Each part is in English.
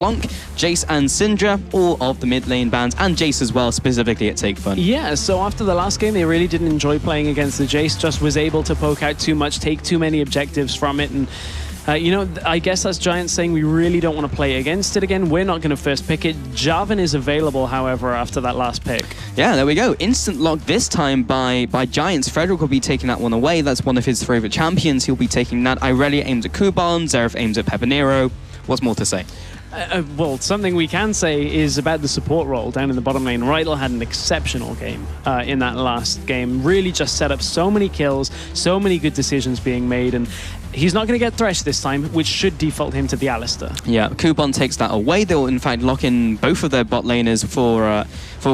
LeBlanc, Jace and Syndra, all of the mid lane bans, and Jace as well, specifically at Take Fun. Yeah, so after the last game, they really didn't enjoy playing against the Jace, just was able to poke out too much, take too many objectives from it, and you know, I guess that's Giant saying we really don't want to play against it again. We're not going to first pick it. Jarvan is available, however, after that last pick. Yeah, there we go. Instant lock this time by Giants. Frederick will be taking that one away. That's one of his favorite champions. He'll be taking that. Irelia aims at Kuban. Xerath aims at Pepinero. What's more to say? Well, something we can say is about the support role down in the bottom lane. Rydell had an exceptional game in that last game. Really just set up so many kills, so many good decisions being made, and he's not going to get Thresh this time, which should default him to the Alistar. Yeah, Kuban takes that away. They'll, in fact, lock in both of their bot laners for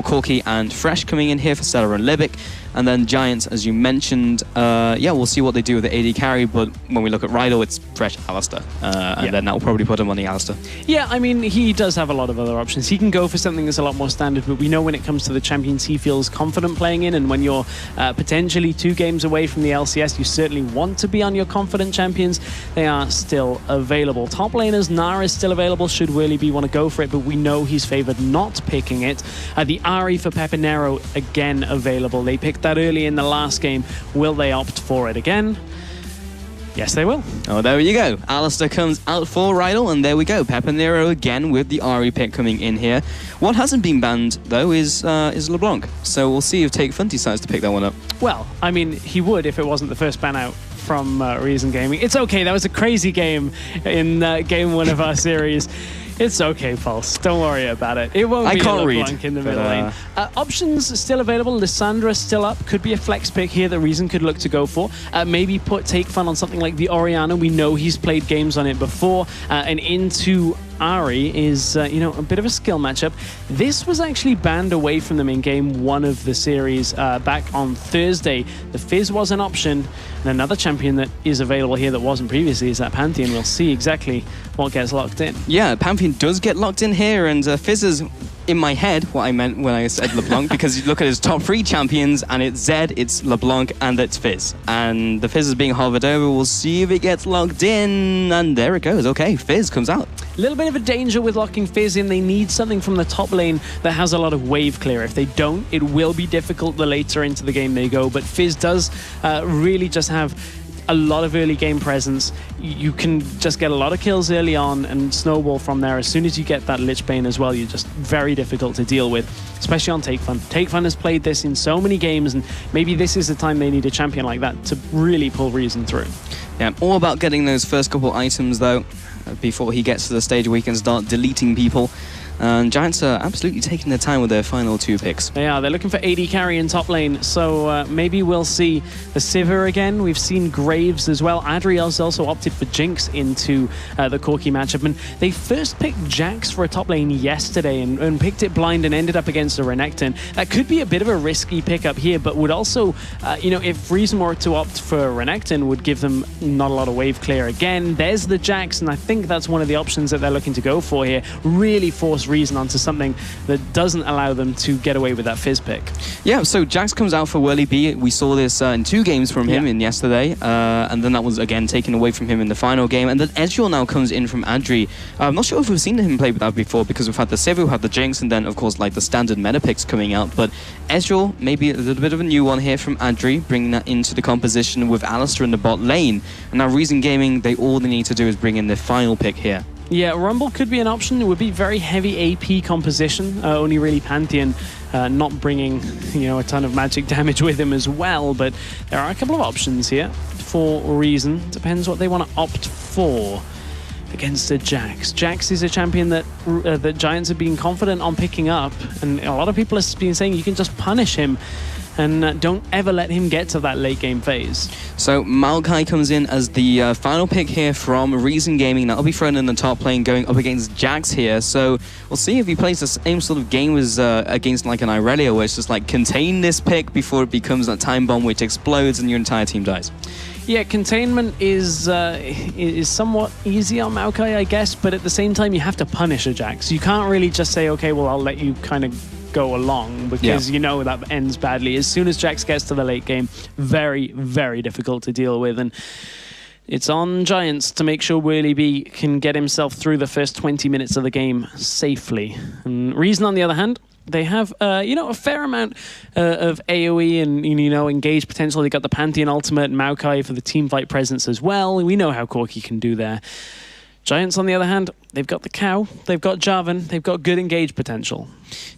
Corki and Thresh coming in here for Stellar and Libic. And then Giants, as you mentioned, yeah, we'll see what they do with the AD carry, but when we look at Rydell, it's Thresh, Alistar. And then that will probably put him on the Alistar. Yeah, I mean, he does have a lot of other options. He can go for something that's a lot more standard, but we know when it comes to the champions he feels confident playing in, and when you're potentially 2 games away from the LCS, you certainly want to be on your confident champions. They are still available. Top laners, Nara is still available, should Whirly want to go for it, but we know he's favored not picking it. The Ahri for Pepinero, again, available. They picked that early in the last game. Will they opt for it again? Yes, they will. Oh, there you go. Alistar comes out for Rydell, and there we go. Pepinero again with the Ahri pick coming in here. What hasn't been banned, though, is LeBlanc. So we'll see if Take Fun decides to pick that one up. Well, I mean, he would if it wasn't the first ban out from Reason Gaming. It's okay. That was a crazy game in game 1 of our series. It's okay, Pulse. Don't worry about it. It won't be LeBlanc in the middle lane. Options still available. Lissandra still up. Could be a flex pick here that Reason could look to go for. Maybe put Take Fun on something like the Orianna. We know he's played games on it before. And into Ahri is, you know, a bit of a skill matchup. This was actually banned away from them in game 1 of the series back on Thursday. The Fizz was an option, and another champion that is available here that wasn't previously is that Pantheon. We'll see exactly what gets locked in. Yeah, Pantheon does get locked in here, and Fizz is in my head what I meant when I said LeBlanc, because you look at his top 3 champions, and it's Zed, it's LeBlanc, and it's Fizz. And the Fizz is being hovered over. We'll see if it gets locked in, and there it goes. Okay, Fizz comes out. A little bit of a danger with locking Fizz in. They need something from the top lane that has a lot of wave clear. If they don't, it will be difficult the later into the game they go. But Fizz does really just have a lot of early game presence. You can just get a lot of kills early on and snowball from there. As soon as you get that Lich Bane as well, you're just very difficult to deal with, especially on Take Fun. Take Fun has played this in so many games, and maybe this is the time they need a champion like that to really pull Reason through. Yeah, all about getting those first couple items, though, before he gets to the stage where he can start deleting people. And Giants are absolutely taking their time with their final 2 picks. They are. They're looking for AD carry in top lane, so maybe we'll see the Sivir again. We've seen Graves as well. Adriel's also opted for Jinx into the Corki matchup, and they first picked Jax for a top lane yesterday and picked it blind and ended up against a Renekton. That could be a bit of a risky pickup here, but would also, you know, if Reason were to opt for Renekton, would give them not a lot of wave clear again. There's the Jax, and I think that's one of the options that they're looking to go for here. Really force Reason onto something that doesn't allow them to get away with that Fizz pick. Yeah, so Jax comes out for Whirly B. We saw this in 2 games from him in yesterday, and then that was again taken away from him in the final game. And then Ezreal now comes in from Adri. I'm not sure if we've seen him play with that before, because we've had the Sivir, we've had the Jinx, and then of course like the standard meta picks coming out. But Ezreal, maybe a little bit of a new one here from Adri, bringing that into the composition with Alistar in the bot lane. And now Reason Gaming, all they need to do is bring in their final pick here. Yeah, Rumble could be an option. It would be very heavy AP composition. Only really Pantheon not bringing, you know, a ton of magic damage with him as well. But there are a couple of options here for Reason. Depends what they want to opt for against a Jax. Jax is a champion that the Giants have been confident on picking up, and a lot of people have been saying you can just punish him and don't ever let him get to that late game phase. So Maokai comes in as the final pick here from Reason Gaming. That'll be thrown in the top lane, going up against Jax here. So we'll see if he plays the same sort of game as against like an Irelia, where it's just like contain this pick before it becomes that time bomb which explodes and your entire team dies. Yeah, containment is somewhat easy on Maokai, I guess, but at the same time you have to punish a Jax. You can't really just say, okay, well, I'll let you kind of go along, because you know that ends badly. As soon as Jax gets to the late game, very, very difficult to deal with. And It's on Giants to make sure Whirly can get himself through the first 20 minutes of the game safely. And Reason, on the other hand, they have, a fair amount of AoE and, engage potential. They got the Pantheon Ultimate and Maokai for the teamfight presence as well. We know how Corki can do there. Giants, on the other hand, they've got the Cow, they've got Jarvan, they've got good engage potential.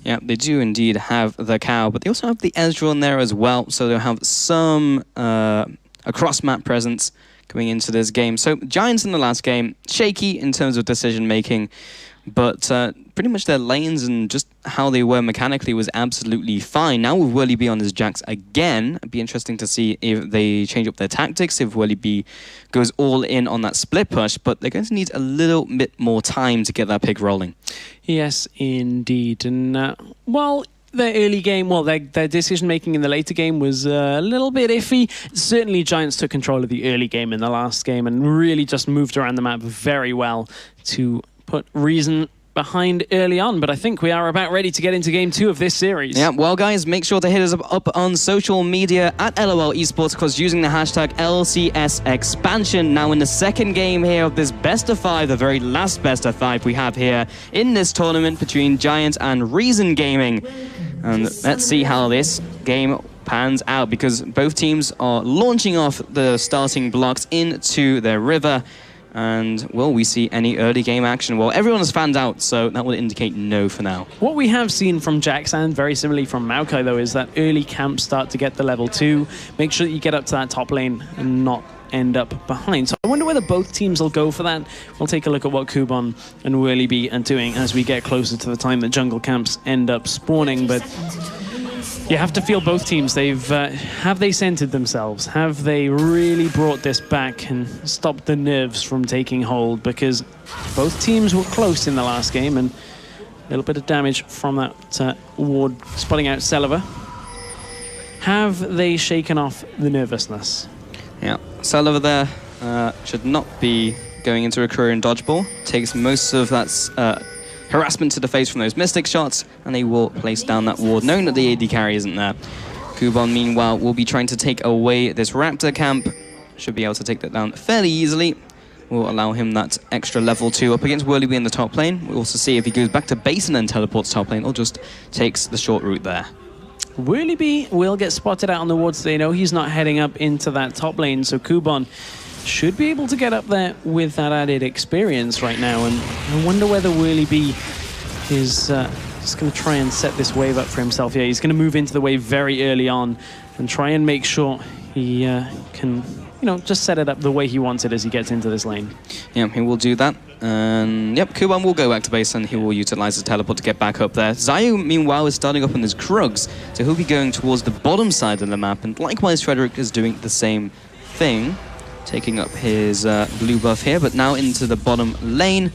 Yeah, they do indeed have the Cow, but they also have the Ezreal in there as well, so they'll have some across-map presence coming into this game. So Giants in the last game, shaky in terms of decision-making, but pretty much their lanes and just how they were mechanically was absolutely fine. Now with Whirly on his Jax again, it'd be interesting to see if they change up their tactics, if Whirly goes all in on that split push, but they're going to need a little bit more time to get that pick rolling. Yes, indeed. And, their early game, their decision-making in the later game was a little bit iffy. Certainly, Giants took control of the early game in the last game and really just moved around the map very well to put Reason behind early on, but I think we are about ready to get into game 2 of this series. Yeah, well guys, make sure to hit us up on social media at LOL Esports, because using the hashtag LCS expansion. Now in the second game here of this best of 5, the very last best of 5 we have here in this tournament between Giants and Reason Gaming. And let's see how this game pans out, because both teams are launching off the starting blocks into their river. And will we see any early game action? Well, everyone has fanned out, so that would indicate no for now. What we have seen from Jax, and very similarly from Maokai, though, is that early camps start to get the level 2. Make sure that you get up to that top lane and not end up behind. So I wonder whether both teams will go for that. We'll take a look at what Kuban and Whirly are doing as we get closer to the time that jungle camps end up spawning. But you have to feel both teams. Have they centered themselves? Have they really brought this back and stopped the nerves from taking hold? Because both teams were close in the last game, and a little bit of damage from that ward spotting out Celiva. Have they shaken off the nervousness? Yeah, Celiva there should not be going into a career in dodgeball. Takes most of that harassment to the face from those Mystic shots, and they will place down that ward, knowing that the AD carry isn't there. Kuban, meanwhile, will be trying to take away this Raptor camp. Should be able to take that down fairly easily. Will allow him that extra level 2 up against Whirly in the top lane. We'll also see if he goes back to base and then teleports top lane, or just takes the short route there. Whirly will get spotted out on the wards. They know he's not heading up into that top lane, so Kuban should be able to get up there with that added experience right now. And I wonder whether Whirly is just going to try and set this wave up for himself. Yeah, he's going to move into the wave very early on and try and make sure he can, just set it up the way he wants it as he gets into this lane. Yeah, he will do that. And yep, Kuban will go back to base and he will utilize the teleport to get back up there. Zayu, meanwhile, is starting up on his Krugs, so he'll be going towards the bottom side of the map. And likewise, Frederick is doing the same thing, taking up his blue buff here, but now into the bottom lane.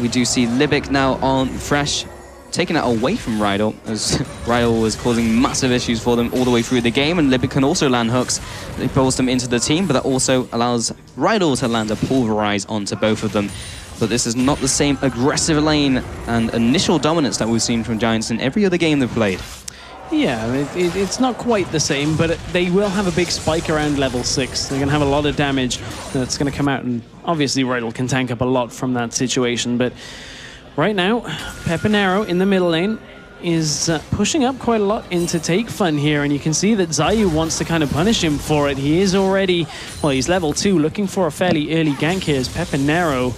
We do see Libic now on Fresh, taking it away from Rydell, as Rydell was causing massive issues for them all the way through the game, and Libic can also land hooks. They pulls them into the team, but that also allows Rydell to land a Pulverize onto both of them. But this is not the same aggressive lane and initial dominance that we've seen from Giants in every other game they've played. Yeah, it's not quite the same, but they will have a big spike around level 6. They're going to have a lot of damage that's going to come out, and obviously Rydell can tank up a lot from that situation. But right now, Pepinero in the middle lane is pushing up quite a lot into Take Fun here, and you can see that Zayu wants to kind of punish him for it. He is already, he's level 2, looking for a fairly early gank here as Pepinero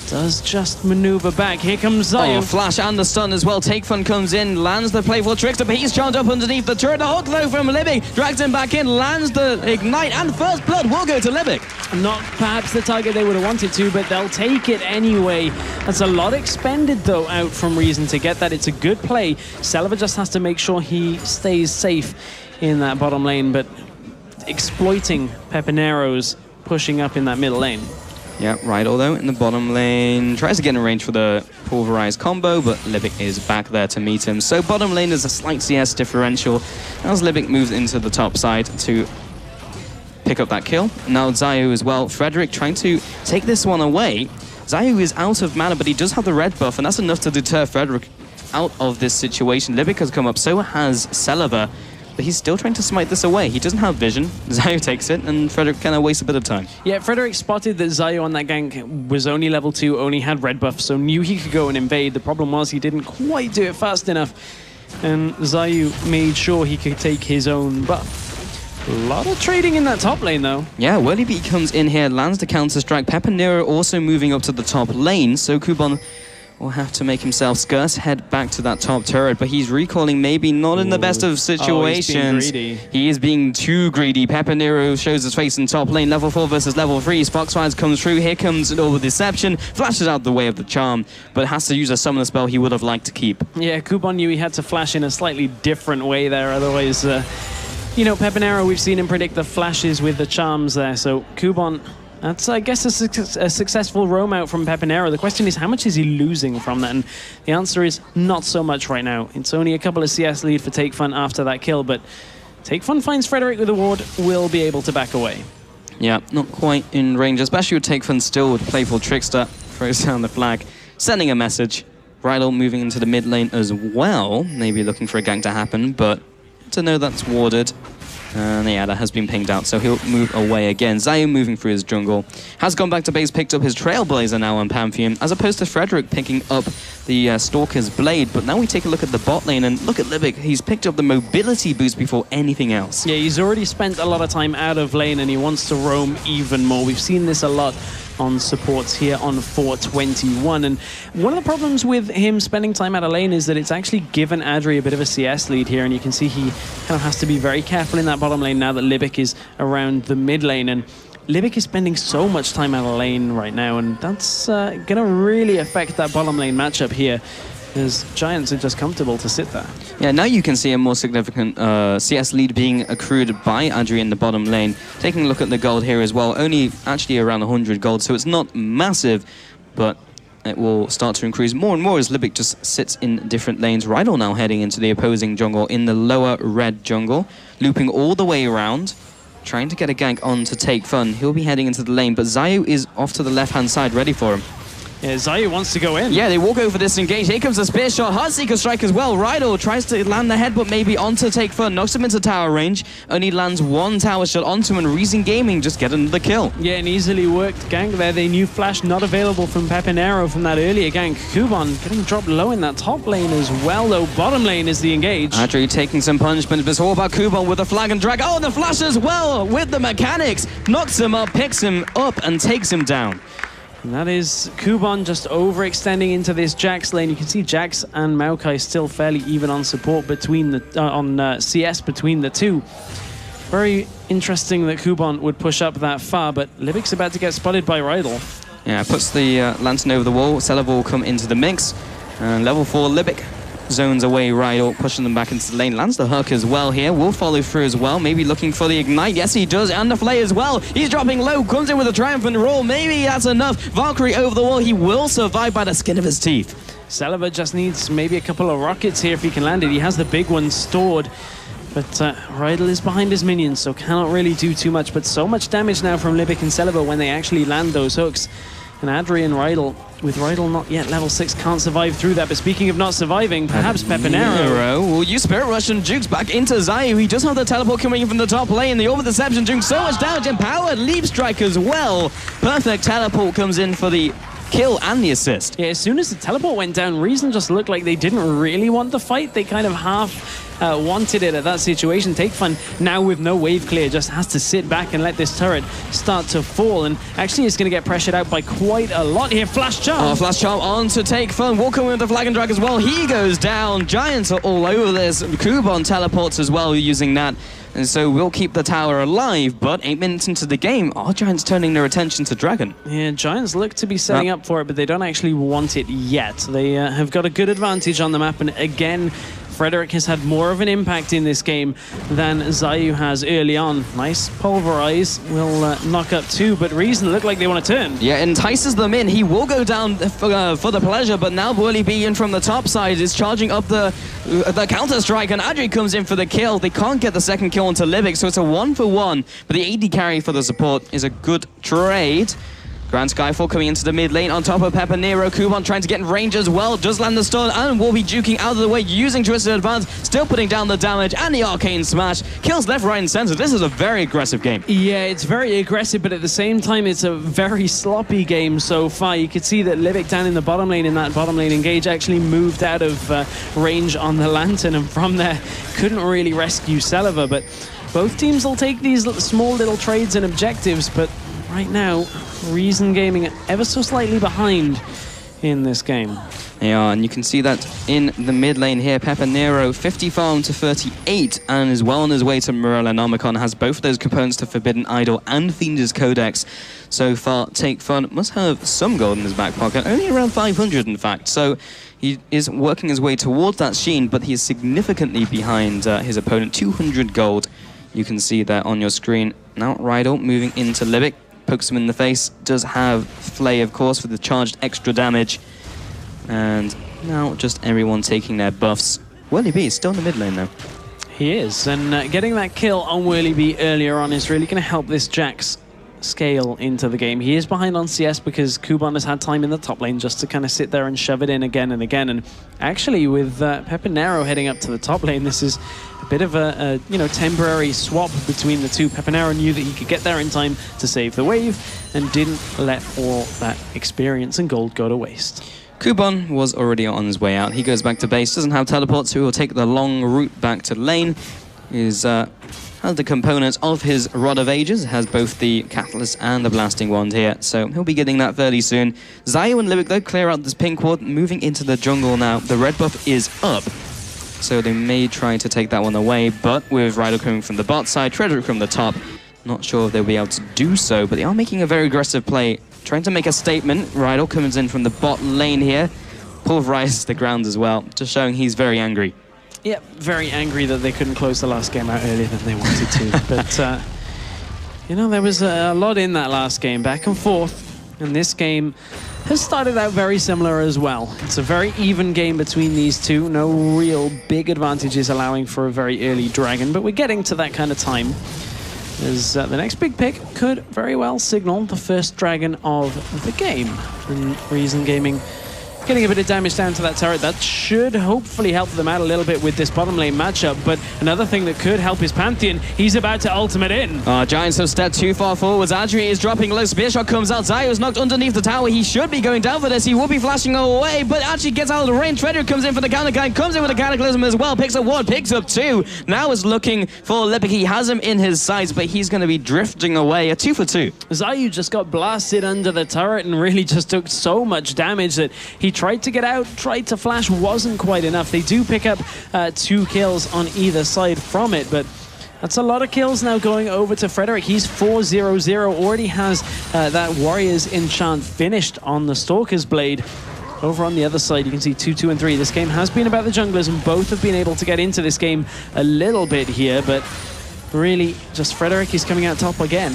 does just maneuver back. Here comes Zayu. Oh, flash and the stun as well. Take Fun comes in, lands the playful trickster, but he's charmed up underneath the turret. The hook though from Libic, drags him back in, lands the ignite, and first blood will go to Libic. Not perhaps the target they would have wanted to, but they'll take it anyway. That's a lot expended though out from Reason to get that. It's a good play. Celiva just has to make sure he stays safe in that bottom lane, but exploiting Pepinero's pushing up in that middle lane. Yeah, Rydell though in the bottom lane tries to get in range for the Pulverize combo, but Libic is back there to meet him. So bottom lane is a slight CS differential as Libic moves into the top side to pick up that kill. Now Zayu as well. Frederick trying to take this one away. Zayu is out of mana, but he does have the red buff, and that's enough to deter Frederick out of this situation. Libic has come up, so has Celiva. but he's still trying to smite this away. He doesn't have vision. Zayu takes it, and Frederick kind of wastes a bit of time. Yeah, Frederick spotted that Zayu on that gank was only level 2, only had red buff, so knew he could go and invade. The problem was he didn't quite do it fast enough, and Zayu made sure he could take his own buff. A lot of trading in that top lane, though. Yeah, Whirlybee comes in here, lands the counter-strike. Pepper Nero also moving up to the top lane, so Kubon will have to make himself scarce, head back to that top turret, but he's recalling maybe not in the best of situations. He is being too greedy. Pepper Nero shows his face in top lane, level 4 versus level 3. Foxfires comes through, here comes an Orb of Deception, flashes out the way of the charm, but has to use a summoner spell he would have liked to keep. Yeah, Kubon knew he had to flash in a slightly different way there, otherwise, you know, Pepper Nero, we've seen him predict the flashes with the charms there, so Kubon... That's, I guess, a successful roam out from Pepper Nero. The question is, how much is he losing from that? And the answer is not so much right now. It's only a couple of CS lead for Take Fun after that kill, but Take Fun finds Frederick with a ward, will be able to back away. Yeah, not quite in range, especially with Take Fun still with Playful Trickster. Throws down the flag, sending a message. Rydell moving into the mid lane as well, maybe looking for a gank to happen, but to know that's warded. And yeah, that has been pinged out, so he'll move away again. Zayu moving through his jungle. Has gone back to base, picked up his Trailblazer now on Pantheon, as opposed to Frederick picking up the Stalker's Blade. But now we take a look at the bot lane, and look at Libic. He's picked up the mobility boost before anything else. Yeah, he's already spent a lot of time out of lane, and he wants to roam even more. We've seen this a lot on supports here on 421, and one of the problems with him spending time out of lane is that it's actually given Adri a bit of a CS lead here, and you can see he kind of has to be very careful in that bottom lane now that Libic is around the mid lane, and Libic is spending so much time out of lane right now, and that's gonna really affect that bottom lane matchup here, as Giants are just comfortable to sit there. Yeah, now you can see a more significant CS lead being accrued by Adri in the bottom lane. Taking a look at the gold here as well, only actually around 100 gold, so it's not massive, but it will start to increase more and more as Libic just sits in different lanes. Rydell now heading into the opposing jungle in the lower red jungle, looping all the way around, trying to get a gank on to Take Fun. He'll be heading into the lane, but Zayu is off to the left-hand side, ready for him. Yeah, Zayu wants to go in. Yeah, they walk over this engage. Here comes the spear shot. Heartseeker strike as well. Rydell tries to land the headbutt maybe onto Take Fun. Knocks him into tower range. Only lands one tower shot onto him, and Reason Gaming just get another kill. Yeah, an easily worked gank there. They knew flash not available from Pepper Nero from that earlier gank. Kubon getting dropped low in that top lane as well, though. Bottom lane is the engage. Adri taking some punishment, but it's all about Kubon with the flag and drag. Oh, the flash as well with the mechanics. Knocks him up, picks him up, and takes him down. And that is Kubon just overextending into this Jax lane. You can see Jax and Maokai still fairly even on support between the CS between the two. Very interesting that Kubon would push up that far, but Libic's about to get spotted by Rydell. Yeah, puts the lantern over the wall. Celebi will come into the mix. And level 4 Libic zones away Rydell, pushing them back into the lane. Lands the hook as well here. Will follow through as well. Maybe looking for the ignite. Yes, he does. And the flay as well. He's dropping low. Comes in with a triumphant roll. Maybe that's enough. Valkyrie over the wall. He will survive by the skin of his teeth. Celebi just needs maybe a couple of rockets here if he can land it. He has the big one stored. But Rydell is behind his minions, so cannot really do too much. But so much damage now from Libic and Celebi when they actually land those hooks. And Adri and Rydell, with Rydell not yet level 6, can't survive through that. But speaking of not surviving, perhaps Pepper Nero will use Spirit Rush and jukes back into Zayu. He does have the teleport coming in from the top lane. The Orb of Deception doing so much damage. Empowered Leap Strike as well. Perfect teleport comes in for the kill and the assist. Yeah, as soon as the teleport went down, Reason just looked like they didn't really want the fight. They kind of half wanted it at that situation. Take Fun, now with no wave clear, just has to sit back and let this turret start to fall. And actually, it's going to get pressured out by quite a lot here. Flash Charm. Oh, Flash Charm on to Take Fun. Walking with the Flag and Drag as well. He goes down. Giants are all over this. Kubon teleports as well using that. And so we'll keep the tower alive, but 8 minutes into the game, are Giants turning their attention to Dragon? Yeah, Giants look to be setting up for it, but they don't actually want it yet. They have got a good advantage on the map, and again, Frederick has had more of an impact in this game than Zayu has early on. Nice Pulverize will knock up 2, but Reason look like they want to turn. Yeah, entices them in. He will go down for the pleasure, but now Whirlybee in from the top side is charging up the counter-strike, and Adri comes in for the kill. They can't get the second kill onto Libic, so it's a 1-for-1, but the AD carry for the support is a good trade. Grand Skyfall coming into the mid lane on top of Pepper Nero. Kuban trying to get in range as well. Does land the stun and will be juking out of the way using Twisted Advance. Still putting down the damage and the Arcane Smash. Kills left, right and center. This is a very aggressive game. Yeah, it's very aggressive, but at the same time, it's a very sloppy game so far. You could see that Livic down in the bottom lane in that bottom lane engage actually moved out of range on the Lantern, and from there couldn't really rescue Celiva. But both teams will take these small little trades and objectives, but right now, Reason Gaming ever so slightly behind in this game. They are, and you can see that in the mid lane here. Pepper Nero, 50 farm to 38, and is well on his way to Morellonomicon. Has both of those components to Forbidden Idol and Fiend's Codex. So far, Take Fun must have some gold in his back pocket, only around 500 in fact. So he is working his way towards that Sheen, but he is significantly behind his opponent, 200 gold. You can see that on your screen. Now Rydell moving into Livic, pokes him in the face, does have Flay of course for the charged extra damage. And now just everyone taking their buffs. Whirly B is still in the mid lane though. He is, and getting that kill on Whirly B earlier on is really going to help this Jax scale into the game. He is behind on CS because Kuban has had time in the top lane just to kind of sit there and shove it in again and again. And actually with Pepper Nero heading up to the top lane, this is a bit of a temporary swap between the two. Pepper Nero knew that he could get there in time to save the wave and didn't let all that experience and gold go to waste. Kuban was already on his way out. He goes back to base, doesn't have teleport, so he will take the long route back to lane. Has the components of his Rod of Ages, has both the Catalyst and the Blasting Wand here, so he'll be getting that fairly soon. Zayu and Livic though clear out this pink ward, moving into the jungle now. The red buff is up, so they may try to take that one away, but with Rydell coming from the bot side, Frederick from the top, not sure if they'll be able to do so, but they are making a very aggressive play, trying to make a statement. Rydell comes in from the bot lane here, pulverizes the ground as well, just showing he's very angry. Yeah, very angry that they couldn't close the last game out earlier than they wanted to. But, there was a lot in that last game, back and forth. And this game has started out very similar as well. It's a very even game between these two. No real big advantages allowing for a very early dragon. But we're getting to that kind of time. As the next big pick could very well signal the first dragon of the game. And Reason Gaming getting a bit of damage down to that turret. That should hopefully help them out a little bit with this bottom lane matchup. But another thing that could help is Pantheon. He's about to ultimate in. Giants have stepped too far forwards. Adri is dropping low. Spear shot comes out. Zayu is knocked underneath the tower. He should be going down for this. He will be flashing away, but actually gets out of the range. Frederick comes in for the counter, comes in with a Cataclysm as well. Picks up one, picks up two. Now is looking for Lipic. He has him in his sights, but he's going to be drifting away. A 2 for 2. Zayu just got blasted under the turret and really just took so much damage that he tried to get out, tried to flash, wasn't quite enough. They do pick up 2 kills on either side from it, but that's a lot of kills now going over to Frederick. He's 4-0-0, already has that Warrior's Enchant finished on the Stalker's Blade. Over on the other side, you can see 2, 2, and 3. This game has been about the junglers, and both have been able to get into this game a little bit here, but really, just Frederick is coming out top again.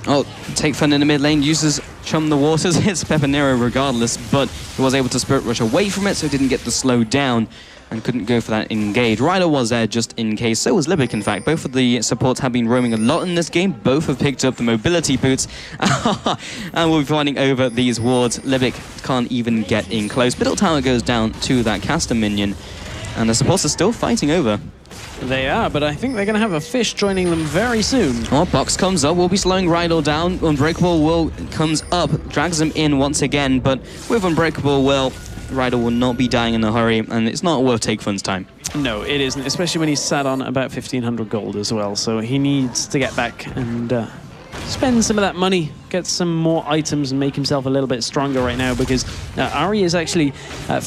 Oh, Take Fun in the mid lane, uses Chum the Waters, hits Pepper Nero regardless, but he was able to Spirit Rush away from it, so he didn't get the slow down and couldn't go for that engage. Rydell was there just in case, so was Libic in fact. Both of the supports have been roaming a lot in this game, both have picked up the mobility boots, and we'll be fighting over these wards. Libic can't even get in close. Middle tower goes down to that caster minion, and the supports are still fighting over. They are, but I think they're going to have a fish joining them very soon. Oh, Box comes up, will be slowing Rydell down. Unbreakable Will comes up, drags him in once again, but with Unbreakable Will, Rydell will not be dying in a hurry, and it's not worth Take Fun's time. No, it isn't, especially when he's sat on about 1,500 gold as well, so he needs to get back and spend some of that money, get some more items and make himself a little bit stronger right now, because Ari is actually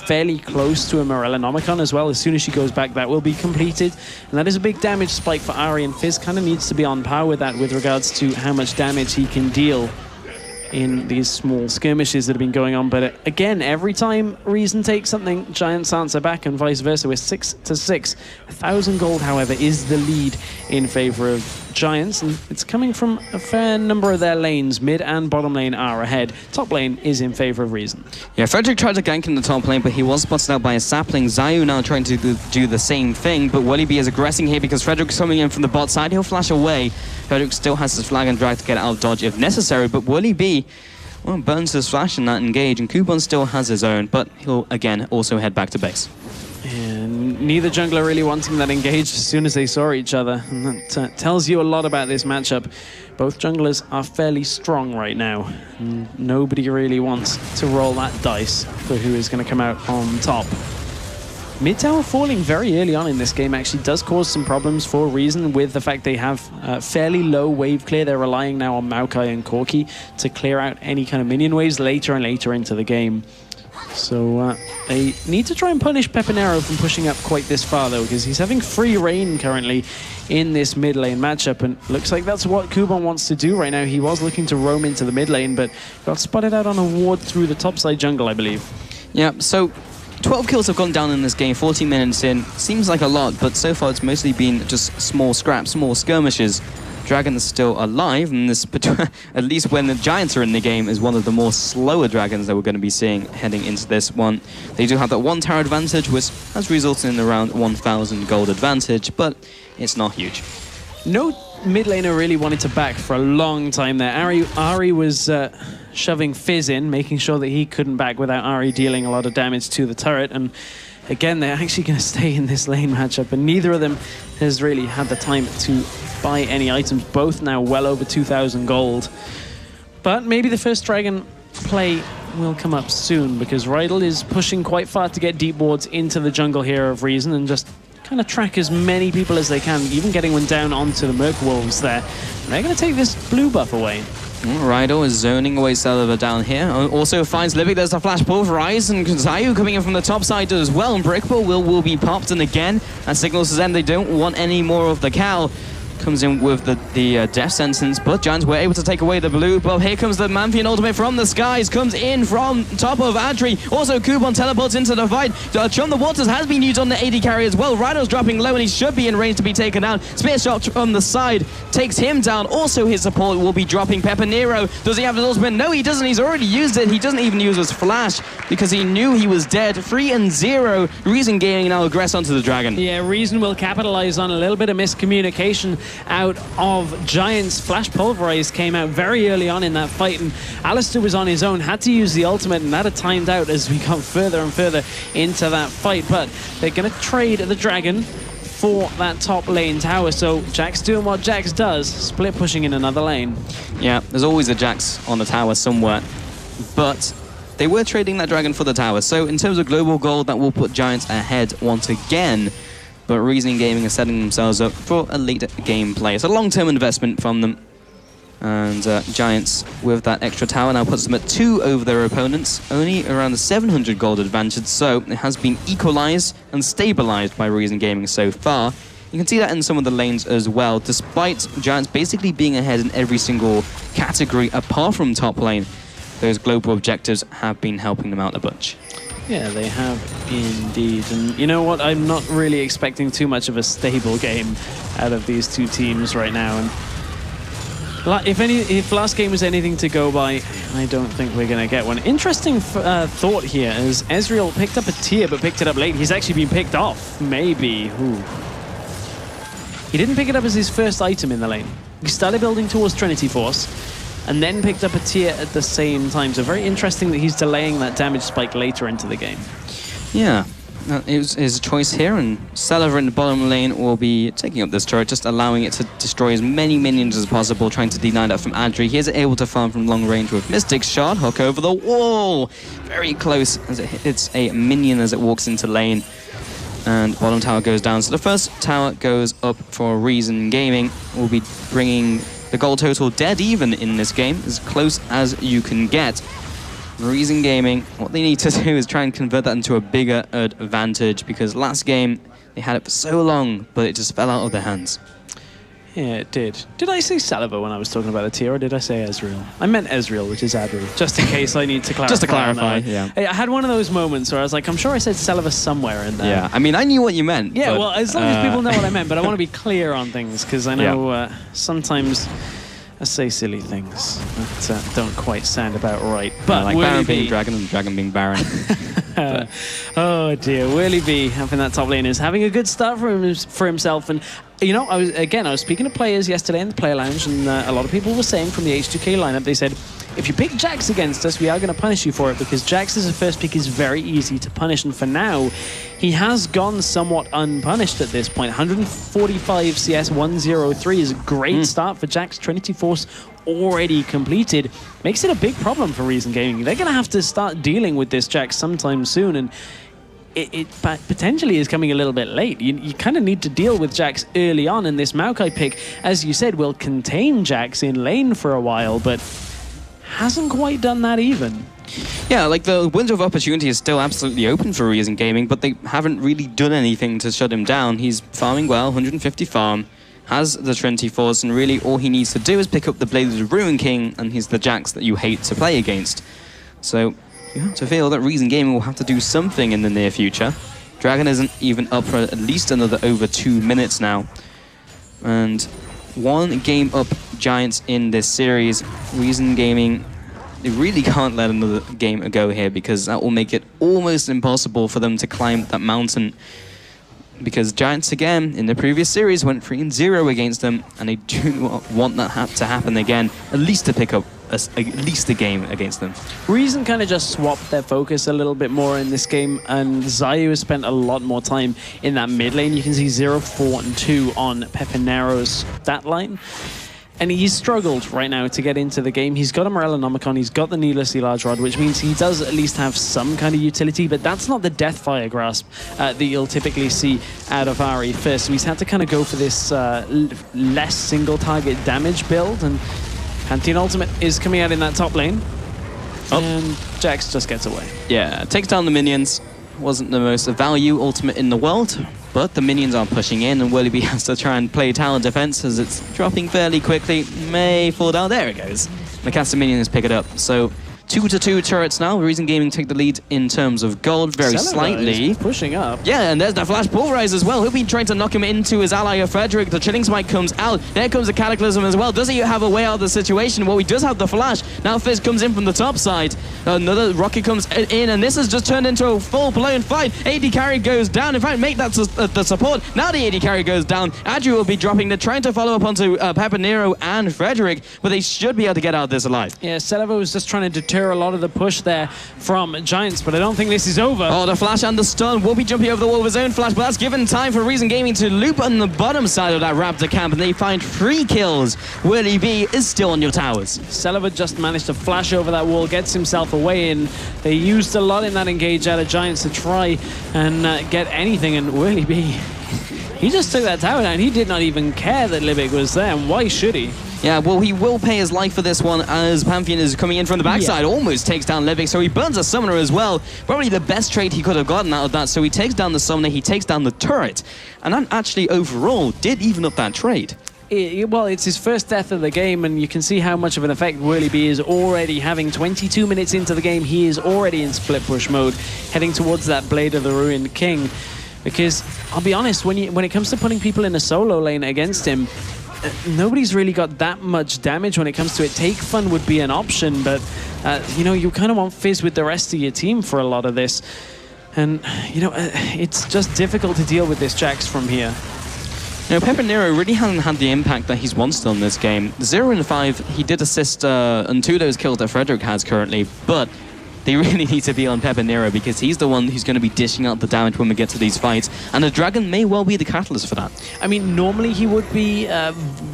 fairly close to a Morellonomicon as well. As soon as she goes back, that will be completed, and that is a big damage spike for Ari, and Fizz kind of needs to be on par with that with regards to how much damage he can deal in these small skirmishes that have been going on. But again, every time Reason takes something, Giants answer back, and vice versa. We're 6-6. 1,000 gold, however, is the lead in favor of Giants, and it's coming from a fair number of their lanes. Mid and bottom lane are ahead. Top lane is in favor of Reason. Yeah, Frederick tried to gank in the top lane, but he was spotted out by a sapling. Zayu now trying to do the same thing, but Willie B is aggressing here because Frederick's coming in from the bot side. He'll flash away. Frederick still has his flag and drag to get out of dodge if necessary, but Willie B, Well, burns his flash in that engage, and Kuban still has his own, but he'll, again, also head back to base. And neither jungler really wanting that engage as soon as they saw each other. And that tells you a lot about this matchup. Both junglers are fairly strong right now. And nobody really wants to roll that dice for who is going to come out on top. Mid tower falling very early on in this game actually does cause some problems for Reason with the fact they have fairly low wave clear. They're relying now on Maokai and Corki to clear out any kind of minion waves later and later into the game. So they need to try and punish Pepinero from pushing up quite this far, though, because he's having free reign currently in this mid lane matchup, and looks like that's what Kuban wants to do right now. He was looking to roam into the mid lane, but got spotted out on a ward through the topside jungle, I believe. Yeah, so 12 kills have gone down in this game, 14 minutes in. Seems like a lot, but so far it's mostly been just small scraps, small skirmishes. Dragon is still alive, and this, at least when the Giants are in the game, is one of the more slower dragons that we're going to be seeing heading into this one. They do have that 1 tower advantage, which has resulted in around 1,000 gold advantage, but it's not huge. No mid laner really wanted to back for a long time there. Ari was shoving Fizz in, making sure that he couldn't back without Ari dealing a lot of damage to the turret, and again, they're actually going to stay in this lane matchup, and neither of them has really had the time to buy any items, both now well over 2,000 gold. But maybe the first dragon play will come up soon, because Rydell is pushing quite far to get deep wards into the jungle here of Reason and just kind of track as many people as they can, even getting one down onto the Merc Wolves there. And they're going to take this blue buff away. Rydell is zoning away Celeber down here. Also finds Livik. There's a flash pulverize, and Zayu coming in from the top side as well. And Brickball will be popped, and again, that signals to them they don't want any more of the cow. Comes in with the death sentence, but Giants were able to take away the blue. But here comes the Manthian ultimate from the skies, comes in from top of Adri. Also, Kuban teleports into the fight. Chum the Waters has been used on the AD carry as well. Rydell's dropping low, and he should be in range to be taken out. Spear shot from the side takes him down. Also, his support will be dropping Pepinero. Does he have his ultimate? No, he doesn't. He's already used it. He doesn't even use his flash because he knew he was dead. 3-0. Reason Gaming now aggress onto the dragon. Yeah, Reason will capitalize on a little bit of miscommunication out of Giants. Flash Pulverize came out very early on in that fight, and Alistair was on his own, had to use the ultimate, and that had timed out as we got further and further into that fight. But they're going to trade the dragon for that top lane tower, so Jax doing what Jax does, split pushing in another lane. Yeah, there's always a Jax on the tower somewhere, but they were trading that dragon for the tower, so in terms of global gold, that will put Giants ahead once again. But Reasoning Gaming is setting themselves up for a late game play. It's a long-term investment from them. And Giants, with that extra tower, now puts them at 2 over their opponents. Only around the 700 gold advantage, so it has been equalized and stabilized by Reason Gaming so far. You can see that in some of the lanes as well. Despite Giants basically being ahead in every single category apart from top lane, those global objectives have been helping them out a bunch. Yeah, they have indeed. And you know what? I'm not really expecting too much of a stable game out of these two teams right now. And if last game was anything to go by, I don't think we're going to get one. Interesting thought here is Ezreal picked up a tier but picked it up late. He's actually been picked off. Maybe. Ooh. He didn't pick it up as his first item in the lane. He started building towards Trinity Force and then picked up a tier at the same time. So very interesting that he's delaying that damage spike later into the game. Yeah, it was his choice here, and Celeber in the bottom lane will be taking up this turret, just allowing it to destroy as many minions as possible, trying to deny that from Adri. He is able to farm from long range with Mystic Shard, hook over the wall. Very close as it hits a minion as it walks into lane. And bottom tower goes down. So the first tower goes up for Reason Gaming. We'll be bringing the goal total dead even in this game, as close as you can get. Reason Gaming, what they need to do is try and convert that into a bigger advantage, because last game they had it for so long, but it just fell out of their hands. Yeah, it did. Did I say Celeber when I was talking about the tier, or did I say Ezreal? I meant Ezreal, which is Adri, just in case I need to clarify. Just to clarify, yeah. I had one of those moments where I was like, I'm sure I said Celeber somewhere in there. Yeah, I mean, I knew what you meant. Yeah, but, well, as long as people know what I meant, but I want to be clear on things, because I know sometimes I say silly things that don't quite sound about right. But like Baron being Dragon and Dragon being Baron. Oh dear, Whirly B having that top lane is having a good start for himself. And you know, I was speaking to players yesterday in the player lounge, and a lot of people were saying from the H2K lineup, they said if you pick Jax against us, we are going to punish you for it, because Jax's first pick is very easy to punish. And for now, he has gone somewhat unpunished at this point. 145 CS, 103 is a great start for Jax. Trinity Force already completed. Makes it a big problem for Reason Gaming. They're going to have to start dealing with this Jax sometime soon, and it potentially is coming a little bit late. You kind of need to deal with Jax early on, and this Maokai pick, as you said, will contain Jax in lane for a while, but hasn't quite done that even. Yeah, like the window of opportunity is still absolutely open for Reason Gaming, but they haven't really done anything to shut him down. He's farming well, 150 farm, has the Trinity Force, and really all he needs to do is pick up the Blade of the Ruin King, and he's the Jax that you hate to play against. So you have to feel that Reason Gaming will have to do something in the near future. Dragon isn't even up for at least another over 2 minutes now. And 1 game up Giants in this series. Reason Gaming, they really can't let another game go here, because that will make it almost impossible for them to climb that mountain. Because Giants, again, in the previous series, went 3-0 against them, and they do not want that to happen again, at least to pick up at least a game against them. Reason kind of just swapped their focus a little bit more in this game, and Zayu has spent a lot more time in that mid lane. You can see 0, 4, and 2 on Pepinero's stat line. And he's struggled right now to get into the game. He's got a Morellonomicon, he's got the Needlessly Large Rod, which means he does at least have some kind of utility, but that's not the Deathfire Grasp that you'll typically see out of Ahri first. So he's had to kind of go for this less single target damage build, and Pantheon Ultimate is coming out in that top lane. And Jax just gets away. Yeah, takes down the minions. Wasn't the most value ultimate in the world, but the minions are pushing in, and Willoughby has to try and play tower defense as it's dropping fairly quickly. May fall down. There it goes. The caster minions pick it up. So 2-2 turrets now. Reason Gaming take the lead in terms of gold very slightly. Pushing up. Yeah, and there's the flash pulverize as well. He'll be trying to knock him into his ally of Frederick. The Chilling Smite comes out. There comes the Cataclysm as well. Does he have a way out of the situation? Well, he does have the flash. Now Fizz comes in from the top side. Another rocket comes in, and this has just turned into a full-blown fight. AD carry goes down. In fact, make that the support. Now the AD carry goes down. Adri will be dropping. They're trying to follow up onto Pepinero and Frederick, but they should be able to get out of this alive. Yeah, Celevo was just trying to deter a lot of the push there from Giants, but I don't think this is over. Oh, the flash and the stun will be jumping over the wall with his own flash, but that's given time for Reason Gaming to loop on the bottom side of that Raptor camp, and they find 3 kills. Willie B is still on your towers. Celevo just managed to flash over that wall, gets himself away, and they used a lot in that engage out of Giants to try and get anything, and Willie B, he just took that tower down. He did not even care that Libic was there, and why should he? Yeah, well, he will pay his life for this one as Pantheon is coming in from the backside, almost takes down Libic, so he burns a summoner as well. Probably the best trade he could have gotten out of that, so he takes down the summoner, he takes down the turret, and that actually overall did even up that trade. Well, it's his first death of the game, and you can see how much of an effect Whirly B is already having. 22 minutes into the game, he is already in split push mode, heading towards that Blade of the Ruined King. Because, I'll be honest, when it comes to putting people in a solo lane against him, nobody's really got that much damage when it comes to it. Take Fun would be an option, but, you know, you kind of want Fizz with the rest of your team for a lot of this. And, you know, it's just difficult to deal with this Jax from here. You know, Pepinero really hasn't had the impact that he's once done this game. 0 and 5, he did assist on 2 of those kills that Frederick has currently, but they really need to be on Pepinero because he's the one who's going to be dishing out the damage when we get to these fights, and the Dragon may well be the catalyst for that. I mean, normally he would be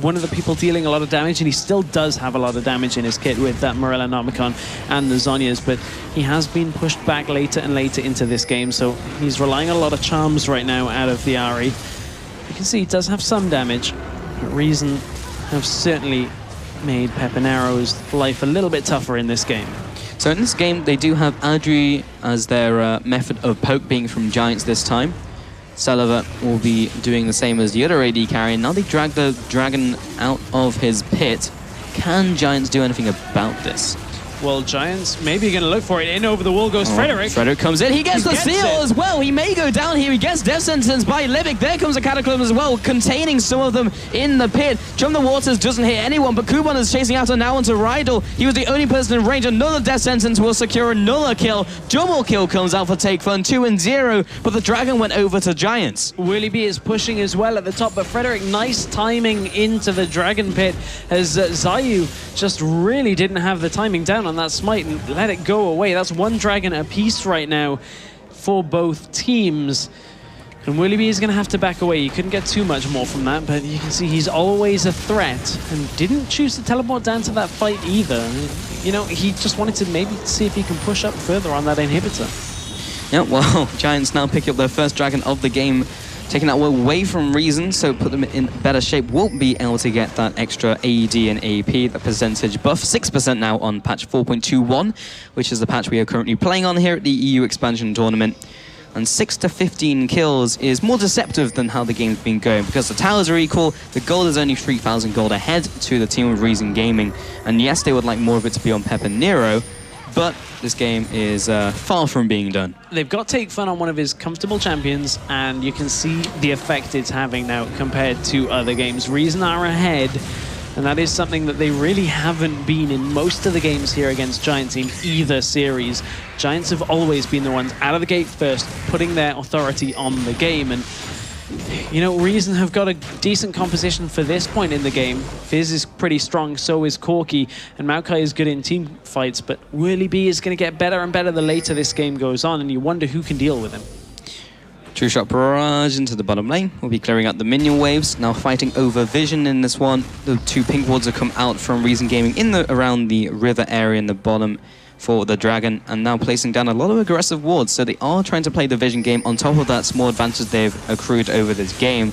one of the people dealing a lot of damage, and he still does have a lot of damage in his kit with that Morellonomicon and the Zhonya's, but he has been pushed back later and later into this game, so he's relying on a lot of charms right now out of the Ahri. You can see he does have some damage, but Reason have certainly made Pepinero's life a little bit tougher in this game. So in this game, they do have Adri as their method of poke being from Giants this time. Celevo will be doing the same as the other AD carry. Now they drag the Dragon out of his pit. Can Giants do anything about this? Well, Giants maybe going to look for it. In over the wall goes Frederick. Frederick comes in. He gets the seal as well. He may go down here. He gets death sentence by Livic. There comes a Cataclysm as well, containing some of them in the pit. Jump the Waters doesn't hit anyone, but Kuban is chasing after now onto Rydell. He was the only person in range. Another death sentence will secure another kill. Double kill comes out for Take Fun, 2-0, but the Dragon went over to Giants. Willie B is pushing as well at the top, but Frederick, nice timing into the Dragon pit as Zayu just really didn't have the timing down on that smite and let it go away. That's one Dragon apiece right now for both teams. And Willie B is going to have to back away. He couldn't get too much more from that, but you can see he's always a threat and didn't choose to teleport down to that fight either. You know, he just wanted to maybe see if he can push up further on that inhibitor. Yeah, well, Giants now pick up their first Dragon of the game, taking that away from Reason, so put them in better shape. Won't be able to get that extra AED and AP, the percentage buff. 6% now on patch 4.21, which is the patch we are currently playing on here at the EU expansion tournament. And 6 to 15 kills is more deceptive than how the game's been going, because the towers are equal, the gold is only 3,000 gold ahead to the team of Reason Gaming. And yes, they would like more of it to be on Pep and Nero, but this game is far from being done. They've got Take Fun on one of his comfortable champions, and you can see the effect it's having now compared to other games. Reason are ahead, and that is something that they really haven't been in most of the games here against Giants in either series. Giants have always been the ones out of the gate first, putting their authority on the game. And you know, Reason have got a decent composition for this point in the game. Fizz is pretty strong, so is Corki, and Maokai is good in team fights, but Whirly B is going to get better and better the later this game goes on, and you wonder who can deal with him. True Shot Barrage into the bottom lane. We'll be clearing out the minion waves. Now fighting over Vision in this one. The two pink wards have come out from Reason Gaming in the around the river area in the bottom for the Dragon, and now placing down a lot of aggressive wards. So they are trying to play the Vision game on top of that small advantage they've accrued over this game.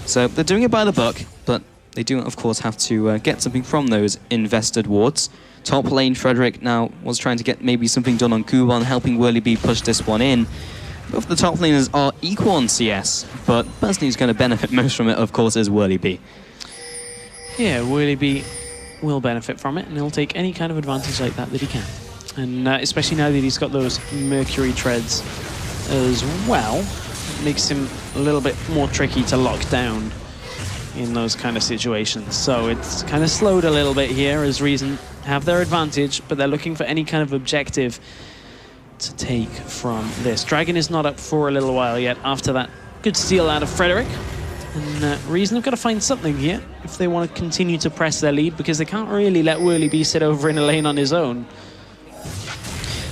So they're doing it by the book, but they do, of course, have to get something from those invested wards. Top lane, Frederick now was trying to get maybe something done on Kuban, helping Whirly B push this one in. Both the top laners are equal on CS, but the person who's going to benefit most from it, of course, is Whirly B. Yeah, Whirly B will benefit from it, and he'll take any kind of advantage like that he can. And especially now that he's got those Mercury treads as well, it makes him a little bit more tricky to lock down in those kind of situations. So it's kind of slowed a little bit here as Reason have their advantage, but they're looking for any kind of objective to take from this. Dragon is not up for a little while yet after that good steal out of Frederick. And Reason have got to find something here if they want to continue to press their lead, because they can't really let Whirly B sit over in a lane on his own.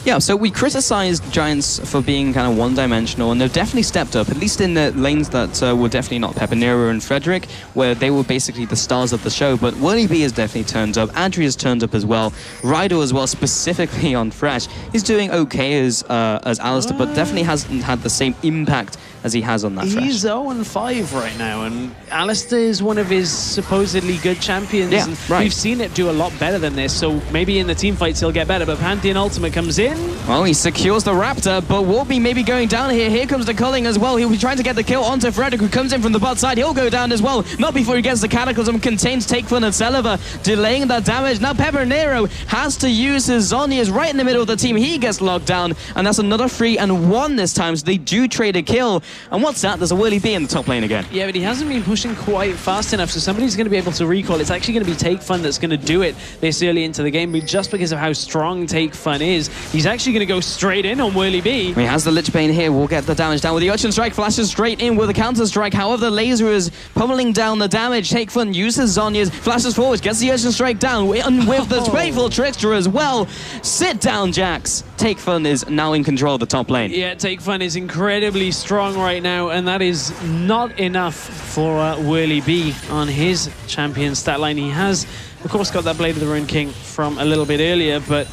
Yeah, so we criticized Giants for being kind of one-dimensional, and they've definitely stepped up, at least in the lanes that were definitely not Pepinero and Frederick, where they were basically the stars of the show. But Whirly B has definitely turned up. Adri has turned up as well. Rydell as well, specifically on Fresh. He's doing okay as Alistair, but definitely hasn't had the same impact as he has on that Fresh. He's 0-5 right now, and Alistair is one of his supposedly good champions. Yeah, and right. We've seen it do a lot better than this, so maybe in the team fights he'll get better, but Pantheon Ultimate comes in. Well, he secures the Raptor, but Warby maybe going down here. Here comes the culling as well. He'll be trying to get the kill onto Frederick, who comes in from the bot side. He'll go down as well. Not before he gets the Cataclysm. Contains Take Fun and Celiva, delaying that damage. Now Pepper Nero has to use his Zhonya's right in the middle of the team. He gets locked down, and that's another 3-1 this time, so they do trade a kill. And what's that? There's a Whirly B in the top lane again. Yeah, but he hasn't been pushing quite fast enough, so somebody's going to be able to recall. It's actually going to be Take Fun that's going to do it this early into the game, but just because of how strong Take Fun is, he's actually going to go straight in on Whirly B. He has the Lich Bane here. We'll get the damage down with the Urchin Strike. Flashes straight in with a counter strike. However, the laser is pummeling down the damage. Take Fun uses Zhonya's, flashes forward, gets the Urchin Strike down, and with the Spiteful Trickster as well. Sit down, Jax. Take Fun is now in control of the top lane. Yeah, Take Fun is incredibly strong right now, and that is not enough for Whirly B on his champion stat line. He has, of course, got that Blade of the Ruined King from a little bit earlier, but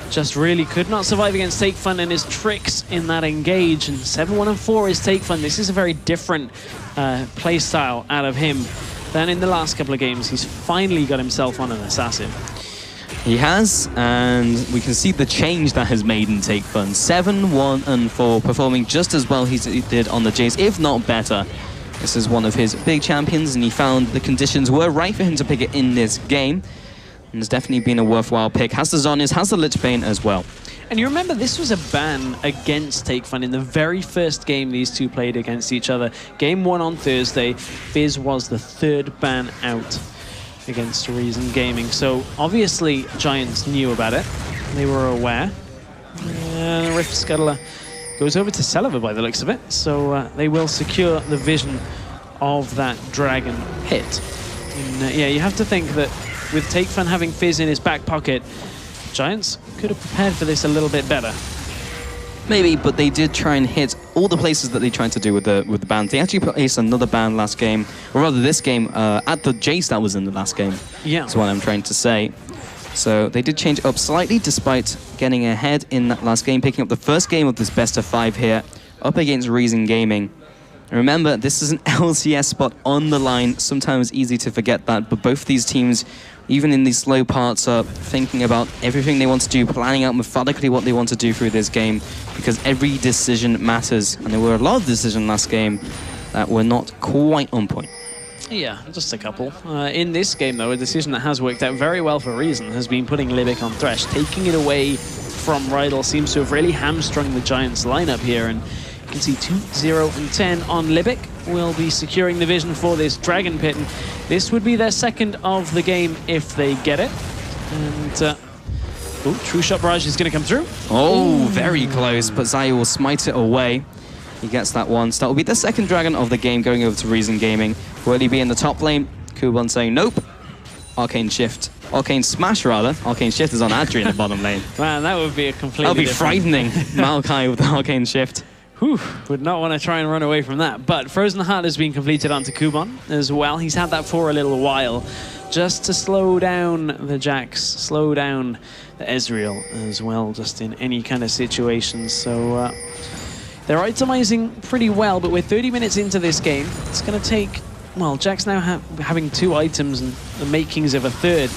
just really could not survive against Take Fun and his tricks in that engage. And 7-1-4 is Take Fun. This is a very different play style out of him than in the last couple of games. He's finally got himself on an assassin. He has, and we can see the change that has made in Take Fun. 7-1-4, performing just as well as he did on the Jace, if not better. This is one of his big champions, and he found the conditions were right for him to pick it in this game. And it's definitely been a worthwhile pick. Has the Zhonya's, has the Lich Bane as well. And you remember this was a ban against TakeFun in the very first game these two played against each other. Game 1 on Thursday, Fizz was the third ban out against Reason Gaming. So obviously Giants knew about it. They were aware. And Rift Scuttler goes over to Celiva by the looks of it. So they will secure the vision of that dragon hit. And, yeah, you have to think that with TakeFun having Fizz in his back pocket, Giants could have prepared for this a little bit better. Maybe, but they did try and hit all the places that they tried to do with the ban. They actually placed another ban last game, or rather this game, at the Jace that was in the last game. Yeah. That's what I'm trying to say. So they did change it up slightly, despite getting ahead in that last game, picking up the first game of this best of 5 here, up against Reason Gaming. And remember, this is an LCS spot on the line. Sometimes easy to forget that, but both these teams, even in these slow parts, are thinking about everything they want to do, planning out methodically what they want to do through this game, because every decision matters. And there were a lot of decisions last game that were not quite on point. Yeah, just a couple. In this game, though, a decision that has worked out very well for Reason has been putting Libic on Thresh. Taking it away from Rydal seems to have really hamstrung the Giants lineup here, and you can see 2, 0, and 10 on Libic. Will be securing the vision for this Dragon Pit, and this would be their second of the game if they get it. And True Shot Barrage is going to come through. Oh, very close, but Xayah will smite it away. He gets that one. So that will be the second Dragon of the game going over to Reason Gaming. Will he be in the top lane? Kuban saying nope. Arcane Shift. Arcane Smash, rather. Arcane Shift is on Adri in the bottom lane. Man, that would be a completely That would be frightening. Maokai with the Arcane Shift. Whew, would not want to try and run away from that. But Frozen Heart has been completed onto Kuban as well. He's had that for a little while, just to slow down the Jax, slow down the Ezreal as well, just in any kind of situation. So they're itemizing pretty well, but we're 30 minutes into this game. It's going to take, well, Jax now having 2 items and the makings of a third.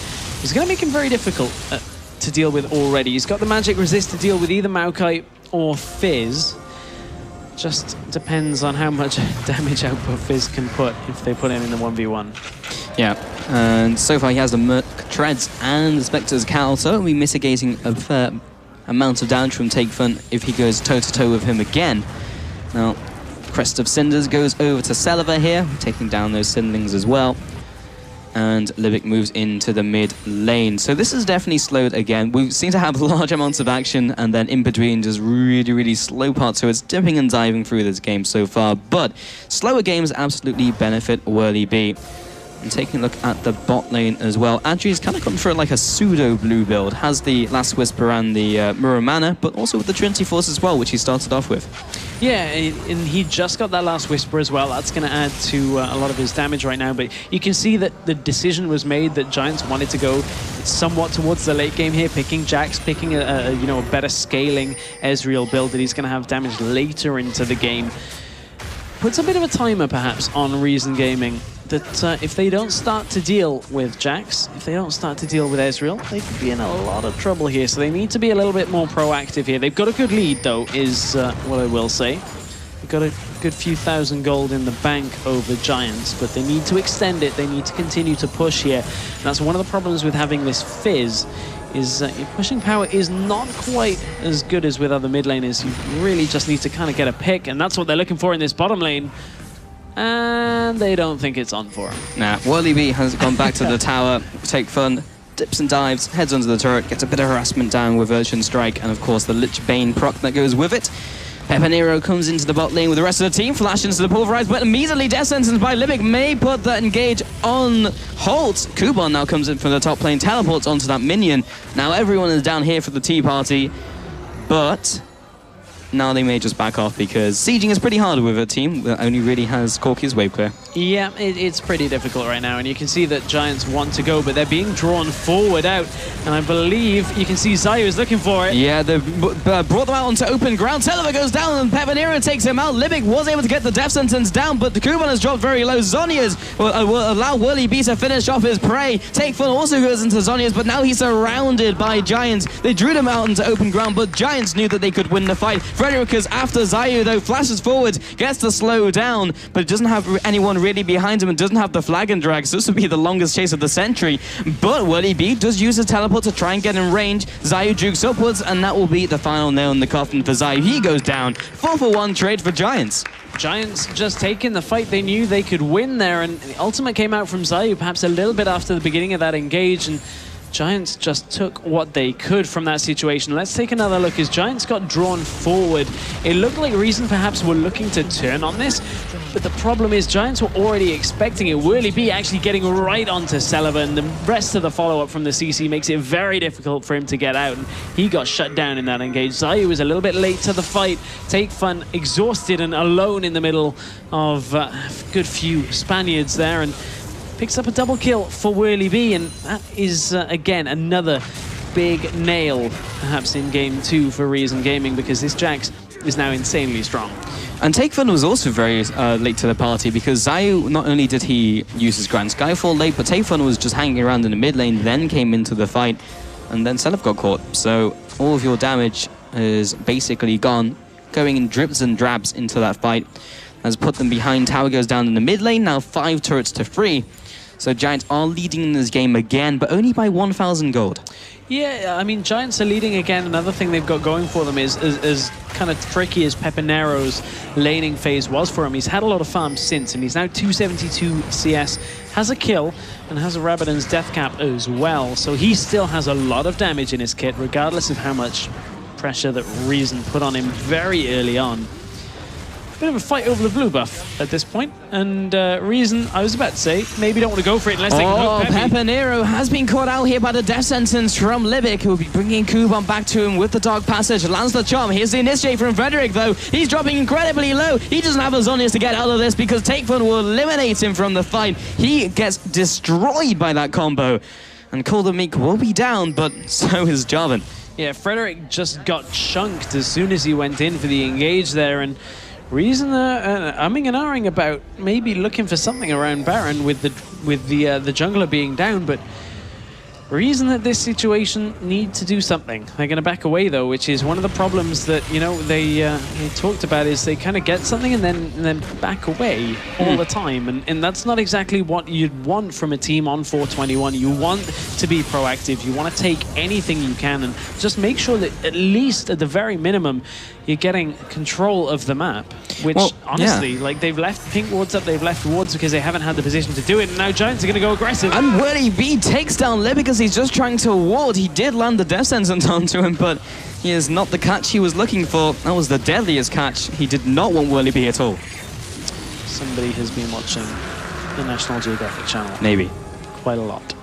It's going to make him very difficult to deal with already. He's got the magic resist to deal with either Maokai or Fizz. Just depends on how much damage output Fizz can put if they put him in the 1v1. Yeah, and so far he has the Merc Treads and the Spectre's Cowl, so it'll be mitigating a fair amount of damage from TakeFun if he goes toe-to-toe with him again. Now, Crest of Cinders goes over to Celiva here, taking down those Sindlings as well. And Libic moves into the mid lane. So this is definitely slowed again. We seem to have large amounts of action and then in between just really, really slow parts. So it's dipping and diving through this game so far. But slower games absolutely benefit Whirly B. And taking a look at the bot lane as well. Adri's kind of come for like a pseudo blue build. Has the Last Whisper and the Mirror Mana, but also with the Trinity Force as well, which he started off with. Yeah, and he just got that Last Whisper as well. That's going to add to a lot of his damage right now. But you can see that the decision was made that Giants wanted to go somewhat towards the late game here, picking Jax, picking a better scaling Ezreal build that he's going to have damage later into the game. Puts a bit of a timer perhaps on Reason Gaming, that if they don't start to deal with Jax, if they don't start to deal with Ezreal, they could be in a lot of trouble here. So they need to be a little bit more proactive here. They've got a good lead, though, is what I will say. They've got a good few thousand gold in the bank over Giants, but they need to extend it. They need to continue to push here. And that's one of the problems with having this Fizz, is your pushing power is not quite as good as with other mid laners. You really just need to kind of get a pick, and that's what they're looking for in this bottom lane. And they don't think it's on for him. Nah, Whirly B has gone back to the tower, TakeFun, dips and dives, heads onto the turret, gets a bit of harassment down with Urchin Strike, and of course the Lich Bane proc that goes with it. Pepinero comes into the bot lane with the rest of the team, flash into the pulverize, but immediately death sentence by Libic may put that engage on halt. Kuban now comes in from the top lane, teleports onto that minion. Now everyone is down here for the tea party, but now they may just back off because sieging is pretty hard with a team that only really has Corki's wave clear. Yeah, it's pretty difficult right now, and you can see that Giants want to go, but they're being drawn forward out, and I believe you can see Xayah is looking for it. Yeah, they brought them out onto open ground. Celiva goes down, and Pepinero takes him out. Libic was able to get the death sentence down, but the Kuban has dropped very low. Zhonya's will allow Whirly B to finish off his prey. TakeFun also goes into Zhonya's, but now he's surrounded by Giants. They drew them out into open ground, but Giants knew that they could win the fight. Frederick is after Zayu, though, flashes forward, gets to slow down, but doesn't have anyone really behind him and doesn't have the flag and drag, so this would be the longest chase of the century. But Willie B does use his teleport to try and get in range. Zayu jukes upwards, and that will be the final nail in the coffin for Zayu. He goes down. 4-for-1 trade for Giants. Giants just taking the fight they knew they could win there, and the ultimate came out from Zayu perhaps a little bit after the beginning of that engage, and Giants just took what they could from that situation. Let's take another look as Giants got drawn forward. It looked like Reason perhaps were looking to turn on this, but the problem is Giants were already expecting it. Whirly B actually getting right onto Sullivan. The rest of the follow-up from the CC makes it very difficult for him to get out, and he got shut down in that engage. Zayu was a little bit late to the fight. Take Fun exhausted and alone in the middle of a good few Spaniards there, and picks up a double kill for Whirly B, and that is, again, another big nail, perhaps in Game 2 for Reason Gaming, because this Jax is now insanely strong. And Take Fun was also very late to the party, because Zayu, not only did he use his Grand Skyfall late, but Take Fun was just hanging around in the mid lane, then came into the fight, and then Selef got caught. So all of your damage is basically gone, going in drips and drabs into that fight. Has put them behind. Tower goes down in the mid lane, now 5 turrets to 3. So Giants are leading in this game again, but only by 1,000 gold. Yeah, I mean, Giants are leading again. Another thing they've got going for them is as kind of tricky as Pepinero's laning phase was for him. He's had a lot of farms since, and he's now 272 CS, has a kill, and has a Rabadon's death cap as well. So he still has a lot of damage in his kit, regardless of how much pressure that Reason put on him very early on. Bit of a fight over the blue buff at this point, and Reason, I was about to say, maybe don't want to go for it unless they can hook Peppy. Peppinero has been caught out here by the death sentence from Libic, who will be bringing Kuban back to him with the Dark Passage. Lands the charm. Here's the initiate from Frederick, though. He's dropping incredibly low. He doesn't have the Zonias to get out of this because Takefun will eliminate him from the fight. He gets destroyed by that combo, and Calder Meek will be down, but so is Jarvan. Yeah, Frederick just got chunked as soon as he went in for the engage there, and Reason umming and ahhing about maybe looking for something around Baron with the jungler being down, but Reason at this situation need to do something. They're going to back away though, which is one of the problems that they talked about, is they kind of get something and then back away all the time, and that's not exactly what you'd want from a team on 421. You want to be proactive. You want to take anything you can and just make sure that at least at the very minimum you're getting control of the map, which honestly, like, they've left pink wards up, they've left wards because they haven't had the position to do it, and now Giants are going to go aggressive. And Willie B takes down Lib because he's just trying to ward. He did land the death sentence onto him, but he is not the catch he was looking for. That was the deadliest catch. He did not want Willie B at all. Somebody has been watching the National Geographic Channel. Maybe. Quite a lot.